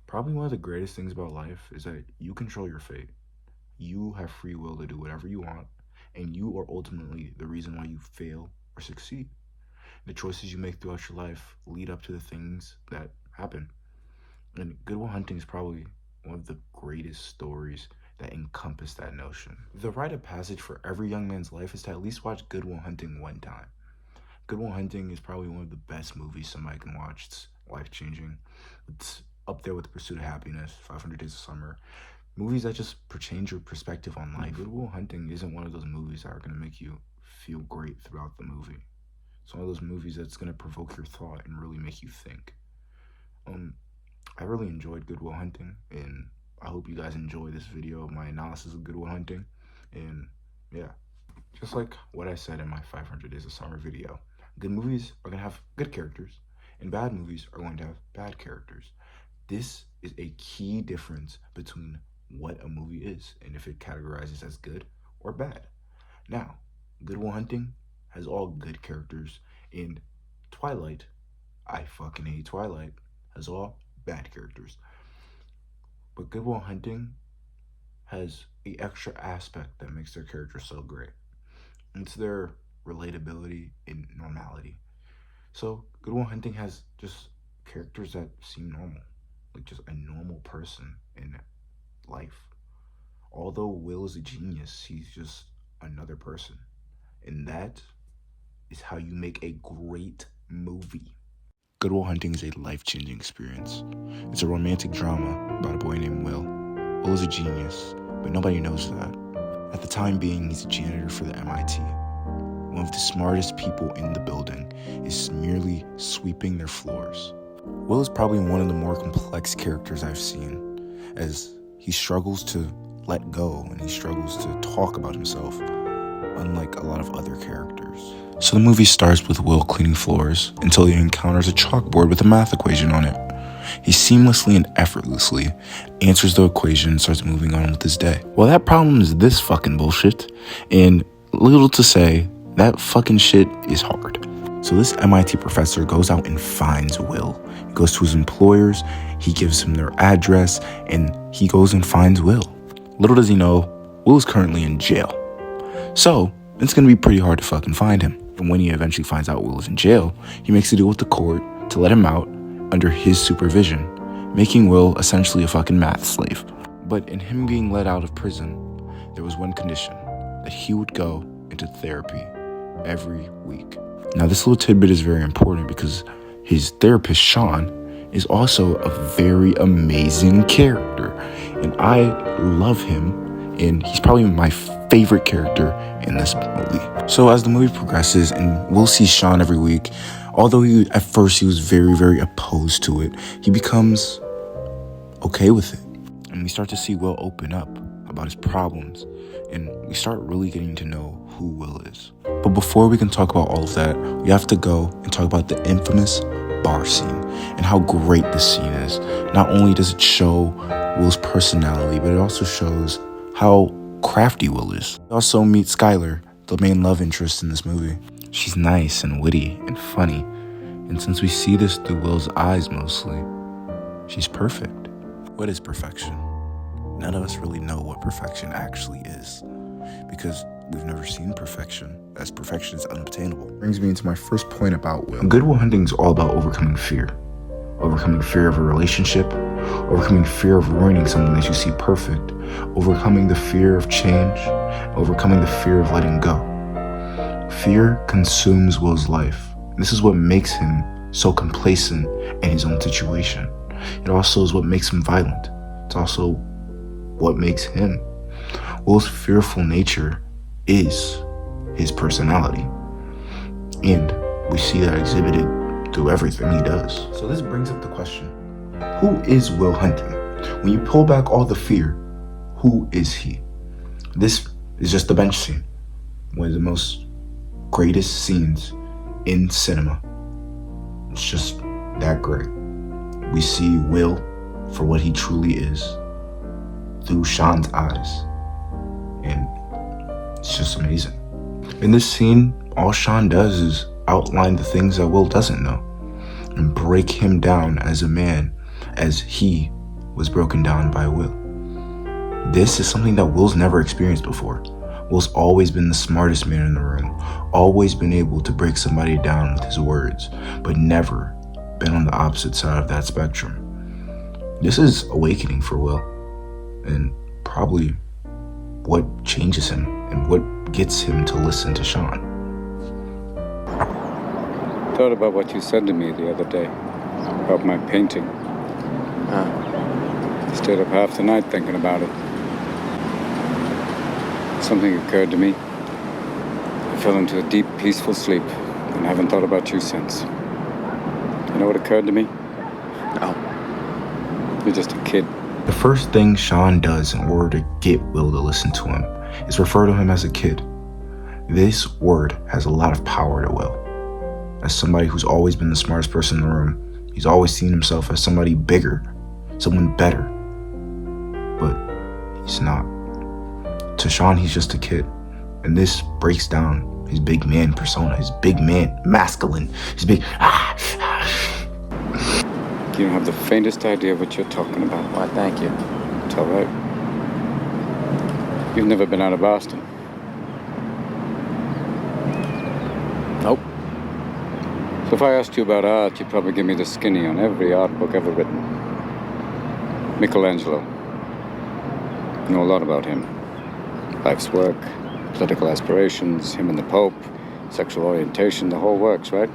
Probably one of the greatest things about life is that you control your fate. You have free will to do whatever you want, and you are ultimately the reason why you fail or succeed. The choices you make throughout your life lead up to the things that happen. And Good Will Hunting is probably one of the greatest stories that encompass that notion. The rite of passage for every young man's life is to at least watch Good Will Hunting one time. Good Will Hunting is probably one of the best movies somebody can watch. It's life changing. It's up there with The Pursuit of Happiness, 500 Days of Summer. Movies that just change your perspective on life. Good Will Hunting isn't one of those movies that are going to make you feel great throughout the movie. It's one of those movies that's going to provoke your thought and really make you think. I really enjoyed Good Will Hunting, and I hope you guys enjoy this video of my analysis of Good Will Hunting. And yeah, just like what I said in my 500 Days of Summer video, good movies are going to have good characters, and bad movies are going to have bad characters. This is a key difference between what a movie is and if it categorizes as good or bad. Now, Good Will Hunting has all good characters, and Twilight, I fucking hate Twilight, has all bad characters. But Good Will Hunting has the extra aspect that makes their characters so great. It's their relatability and normality. So Good Will Hunting has just characters that seem normal, like just a normal person in life. Although Will is a genius, he's just another person. And that is how you make a great movie. Good Will Hunting is a life-changing experience. It's a romantic drama about a boy named Will. Will is a genius, but nobody knows that. At the time being, he's a janitor for the MIT. One of the smartest people in the building is merely sweeping their floors. Will is probably one of the more complex characters I've seen, as he struggles to let go and he struggles to talk about himself, unlike a lot of other characters. So the movie starts with Will cleaning floors until he encounters a chalkboard with a math equation on it. He seamlessly and effortlessly answers the equation and starts moving on with his day. Well, that problem is this fucking bullshit, and little to say, that fucking shit is hard. So this MIT professor goes out and finds Will. He goes to his employers, he gives him their address, and he goes and finds Will. Little does he know, Will is currently in jail. So it's gonna be pretty hard to fucking find him. And when he eventually finds out Will is in jail, he makes a deal with the court to let him out under his supervision, making Will essentially a fucking math slave. But in him being let out of prison, there was one condition, that he would go into therapy every week. Now this little tidbit is very important because his therapist, Sean, is also a very amazing character. And I love him, and he's probably my favorite character in this movie. So as the movie progresses and Will sees Sean every week, although at first he was very, very opposed to it, he becomes okay with it. And we start to see Will open up about his problems, and we start really getting to know who Will is. But before we can talk about all of that, we have to go and talk about the infamous bar scene and how great this scene is. Not only does it show Will's personality, but it also shows how crafty Will is. We also meet Skylar, the main love interest in this movie. She's nice and witty and funny, and since we see this through Will's eyes mostly, she's perfect. What is perfection? None of us really know what perfection actually is, because we've never seen perfection, as perfection is unobtainable. Brings me into my first point about Will. Good Will Hunting is all about overcoming fear. Overcoming fear of a relationship, overcoming fear of ruining something that you see perfect, overcoming the fear of change, overcoming the fear of letting go. Fear consumes Will's life. This is what makes him so complacent in his own situation. It also is what makes him violent. It's also what makes him. Will's fearful nature is his personality. And we see that exhibited through everything he does. So this brings up the question, who is Will Hunting? When you pull back all the fear, who is he? This is just the bench scene, one of the most greatest scenes in cinema. It's just that great. We see Will for what he truly is through Sean's eyes, and it's just amazing. In this scene, all Sean does is outline the things that Will doesn't know and break him down as a man, as he was broken down by Will. This is something that Will's never experienced before. Will's always been the smartest man in the room, always been able to break somebody down with his words, but never been on the opposite side of that spectrum. This is awakening for Will, and probably what changes him and what gets him to listen to Sean. Thought about what you said to me the other day about my painting. Stayed up half the night thinking about it. Something occurred to me. I fell into a deep, peaceful sleep and haven't thought about you since. You know what occurred to me? No. You're just a kid. The first thing Sean does in order to get Will to listen to him is refer to him as a kid. This word has a lot of power to Will. As somebody who's always been the smartest person in the room, he's always seen himself as somebody bigger, someone better. But he's not. To Sean, he's just a kid. And this breaks down his big man persona, his big man, masculine, his big... You don't have the faintest idea what you're talking about. Why, thank you. It's all right. You've never been out of Boston. Nope. So if I asked you about art, you'd probably give me the skinny on every art book ever written. Michelangelo. You know a lot about him. Life's work, political aspirations, him and the Pope, sexual orientation, the whole works, right?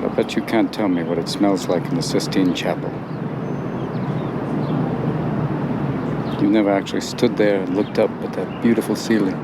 I bet you can't tell me what it smells like in the Sistine Chapel. You've never actually stood there and looked up at that beautiful ceiling.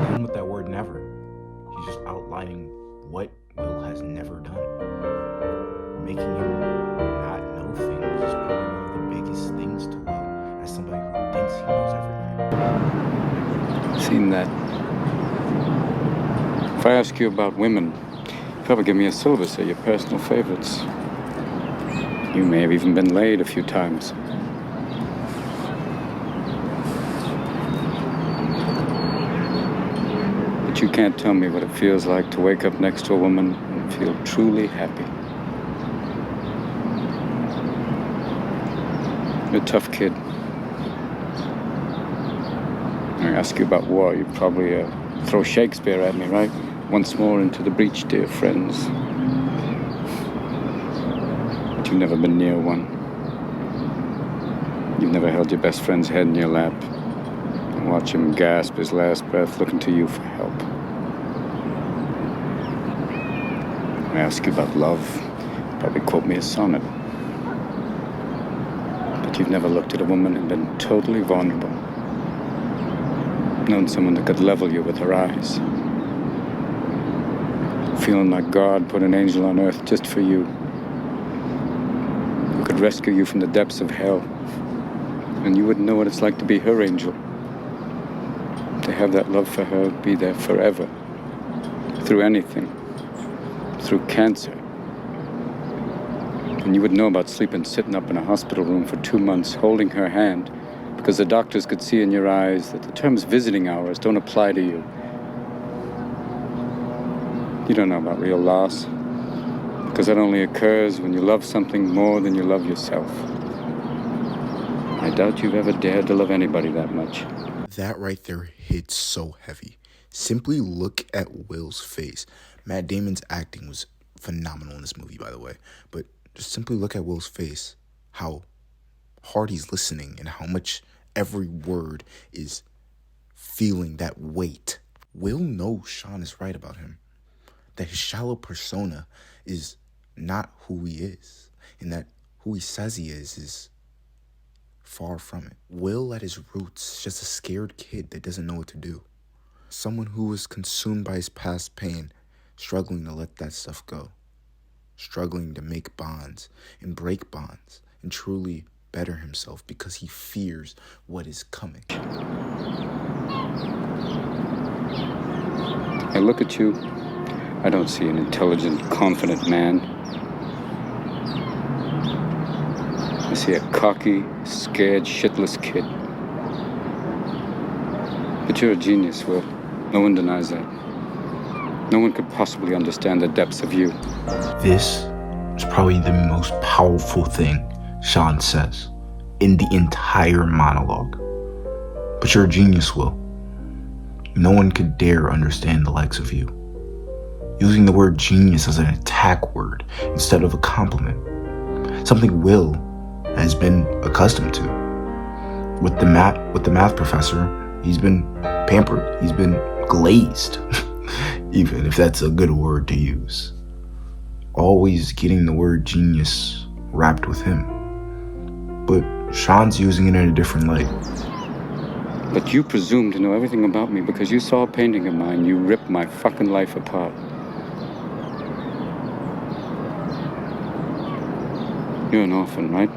And with that word never, he's just outlining what Will has never done. Making him not know things is probably one of the biggest things to Will, as somebody who thinks he knows everything. Seen that. If I ask you about women, you'd probably give me a syllabus of your personal favorites. You may have even been laid a few times. But you can't tell me what it feels like to wake up next to a woman and feel truly happy. You're a tough kid. I ask you about war, you'd probably throw Shakespeare at me, right? Once more into the breach, dear friends. But you've never been near one. You've never held your best friend's head in your lap and watch him gasp his last breath looking to you for help. I ask you about love, you'd probably quote me a sonnet. But you've never looked at a woman and been totally vulnerable. Known someone that could level you with her eyes. Feeling like God put an angel on earth just for you. Who could rescue you from the depths of hell. And you wouldn't know what it's like to be her angel. To have that love for her be there forever. Through anything. Through cancer. And you would know about sleeping sitting up in a hospital room for 2 months holding her hand because the doctors could see in your eyes that the terms visiting hours don't apply to you. You don't know about real loss, because that only occurs when you love something more than you love yourself. I doubt you've ever dared to love anybody that much. That right there hits so heavy. Simply look at Will's face. Matt Damon's acting was phenomenal in this movie, by the way. But just simply look at Will's face. How hard he's listening and how much every word is feeling that weight. Will knows Sean is right about him. That his shallow persona is not who he is. And that who he says he is far from it. Will at his roots is just a scared kid that doesn't know what to do. Someone who was consumed by his past pain, struggling to let that stuff go. Struggling to make bonds and break bonds and truly better himself because he fears what is coming. I look at you, I don't see an intelligent, confident man. I see a cocky, scared, shitless kid. But you're a genius, Will. No one denies that. No one could possibly understand the depths of you. This is probably the most powerful thing Sean says in the entire monologue. But you're a genius, Will. No one could dare understand the likes of you. Using the word genius as an attack word instead of a compliment. Something Will has been accustomed to. With the math professor, he's been pampered. He's been glazed, even if that's a good word to use. Always getting the word genius wrapped with him. But Sean's using it in a different light. But you presume to know everything about me because you saw a painting of mine. You ripped my fucking life apart. You're an orphan, right?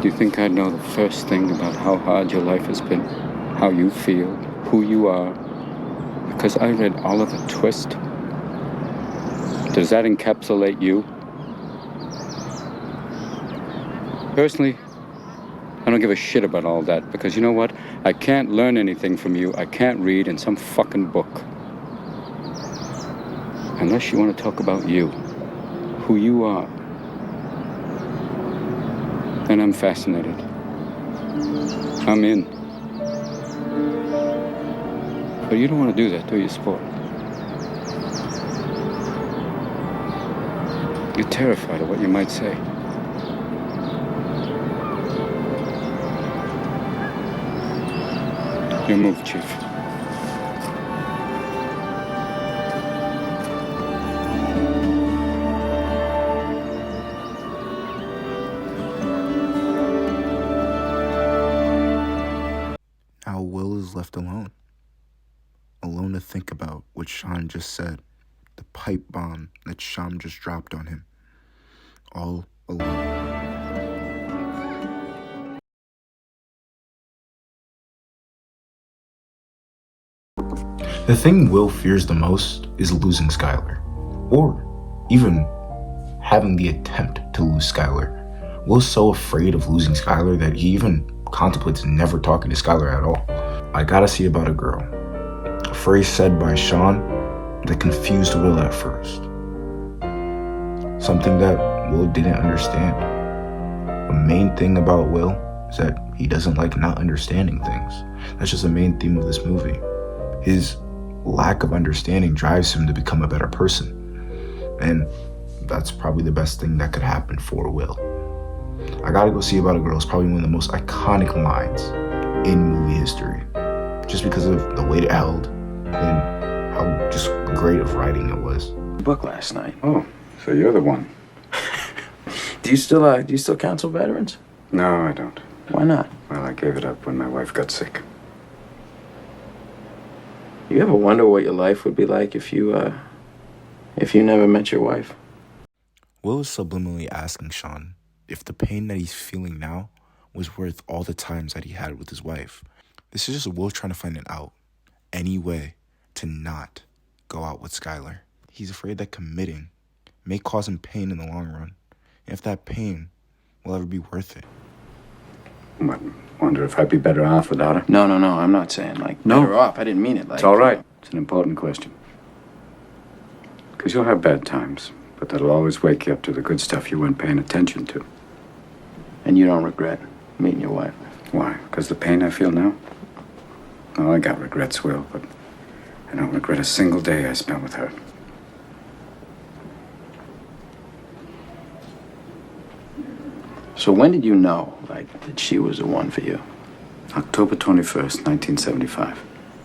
Do you think I'd know the first thing about how hard your life has been? How you feel? Who you are? Because I read Oliver Twist. Does that encapsulate you? Personally, I don't give a shit about all that because you know what? I can't learn anything from you. I can't read in some fucking book. Unless you want to talk about you, who you are. Then I'm fascinated. I'm in. But you don't want to do that, do you, sport? You're terrified of what you might say. Your move, Chief. Now Will is left alone. Alone to think about what Sean just said. The pipe bomb that Sean just dropped on him. All alone. The thing Will fears the most is losing Skylar. Or even having the attempt to lose Skylar. Will's so afraid of losing Skylar that he even contemplates never talking to Skylar at all. I gotta see about a girl. A phrase said by Sean that confused Will at first. Something that Will didn't understand. The main thing about Will is that he doesn't like not understanding things. That's just the main theme of this movie. His lack of understanding drives him to become a better person. And that's probably the best thing that could happen for Will. I Gotta Go See About a Girl is probably one of the most iconic lines in movie history. Just because of the weight it held and how just great of writing it was. Book last night. Oh, so you're the one. Do you still counsel veterans? No, I don't. Why not? Well, I gave it up when my wife got sick. You ever wonder what your life would be like if you never met your wife? Will is subliminally asking Sean if the pain that he's feeling now was worth all the times that he had with his wife. This is just Will trying to find an out, any way to not go out with Skylar. He's afraid that committing may cause him pain in the long run, and if that pain will ever be worth it. But wonder if I'd be better off without her. No, I'm not saying like better off. I didn't mean it like. It's all right. It's an important question. Because you'll have bad times, but that'll always wake you up to the good stuff you weren't paying attention to. And you don't regret meeting your wife? Why? Because the pain I feel now? Oh, I got regrets, Will, but I don't regret a single day I spent with her. So when did you know, that she was the one for you? October 21st, 1975.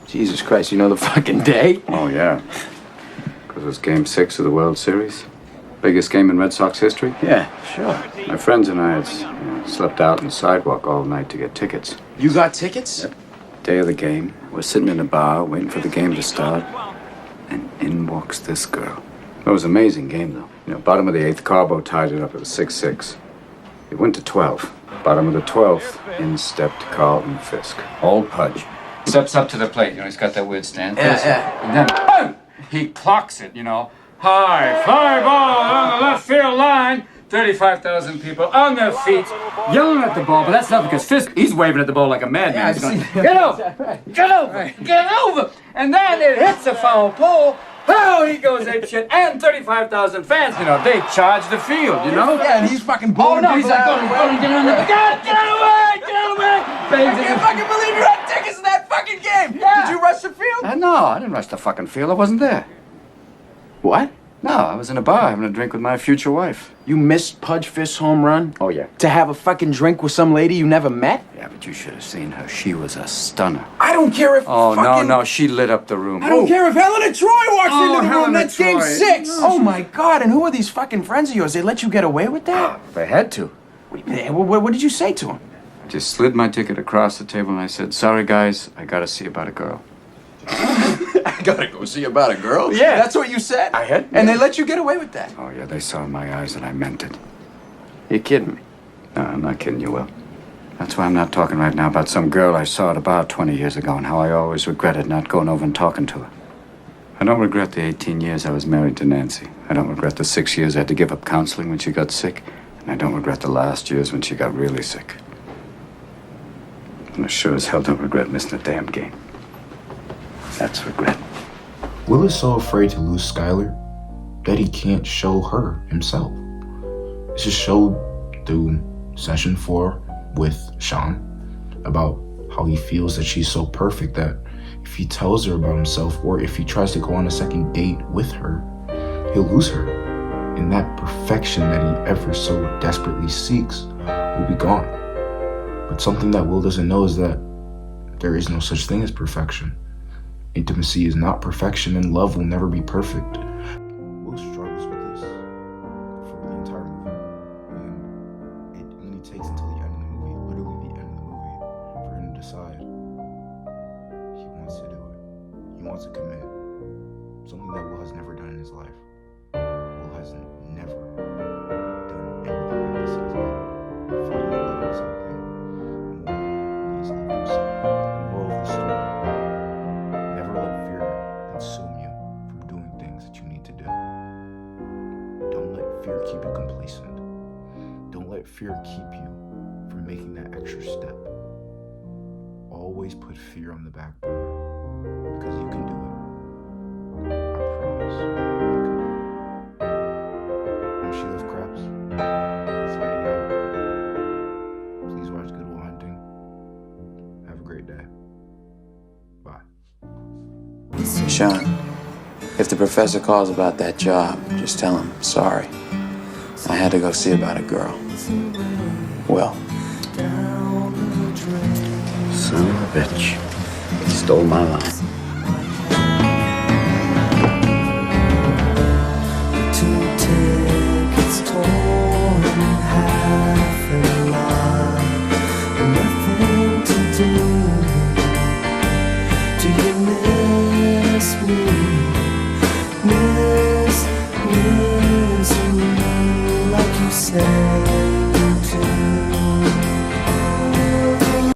Jesus Christ, you know the fucking day? Oh, yeah. Because it was Game 6 of the World Series. Biggest game in Red Sox history. Yeah, sure. My friends and I had slept out on the sidewalk all night to get tickets. You got tickets? Yep. Day of the game, we're sitting in a bar waiting for the game to start, and in walks this girl. It was an amazing game, though. Bottom of the 8th, Carbo tied it up. It was 6-6. It went to 12. Bottom of the 12th, in stepped Carlton Fisk. Old Pudge. Steps up to the plate. He's got that weird stance. Yeah. And then, boom! He clocks it, High fly ball on the left field line. 35,000 people on their feet, yelling at the ball, but that's nothing because Fisk, he's waving at the ball like a madman. He's going, get over! Get over! Get over! And then it hits a foul pole. Oh, he goes apeshit, and 35,000 fans, they charge the field, Yeah, and he's fucking blowing up. He's like, going, get on the... Get away! Get away! I can't fucking believe you had tickets to that fucking game. Yeah. Did you rush the field? No, I didn't rush the fucking field. I wasn't there. What? No, I was in a bar having a drink with my future wife. You missed Pudge Fist's home run? Oh, yeah. To have a fucking drink with some lady you never met? Yeah, but you should have seen her. She was a stunner. I don't care if Oh, fucking... no, she lit up the room. I don't care if Helena Troy walks into the room. Helena That's game Troy. 6. Oh, my God. And who are these fucking friends of yours? They let you get away with that? They had to. What did you say to them? I just slid my ticket across the table and I said, sorry, guys, I gotta see about a girl. I gotta go see about a girl? Yeah. That's what you said? I had- And they let you get away with that? Oh, yeah, they saw in my eyes that I meant it. You're kidding me. No, I'm not kidding you, Will. That's why I'm not talking right now about some girl I saw at a bar 20 years ago and how I always regretted not going over and talking to her. I don't regret the 18 years I was married to Nancy. I don't regret the 6 years I had to give up counseling when she got sick. And I don't regret the last years when she got really sick. And I sure as hell don't regret missing a damn game. That's regret. Will is so afraid to lose Skylar that he can't show her himself. It's just showed through session 4 with Sean about how he feels that she's so perfect that if he tells her about himself or if he tries to go on a second date with her, he'll lose her. And that perfection that he ever so desperately seeks will be gone. But something that Will doesn't know is that there is no such thing as perfection. Intimacy is not perfection and love will never be perfect. Will struggles with this for the entire movie. And it only takes until the end of the movie, literally the end of the movie, for him to decide he wants to do it. He wants to commit. Something that Will has never done in his life. Will has never done anything like this in his life. Falling in love with something more than he's loved himself. The moral of the story. Never let fear consume you from doing things that you need to do. Don't let fear keep you complacent. Don't let fear keep you from making that extra step. Always put fear on the back burner because you can do it. I promise you can do it. I'm Sheila Krebs. Signing out. Please watch Good Will Hunting. Have a great day. Bye. Sean, if the professor calls about that job, just tell him, sorry. I had to go see about a girl. Will. Son of a bitch. He stole my line. Like you said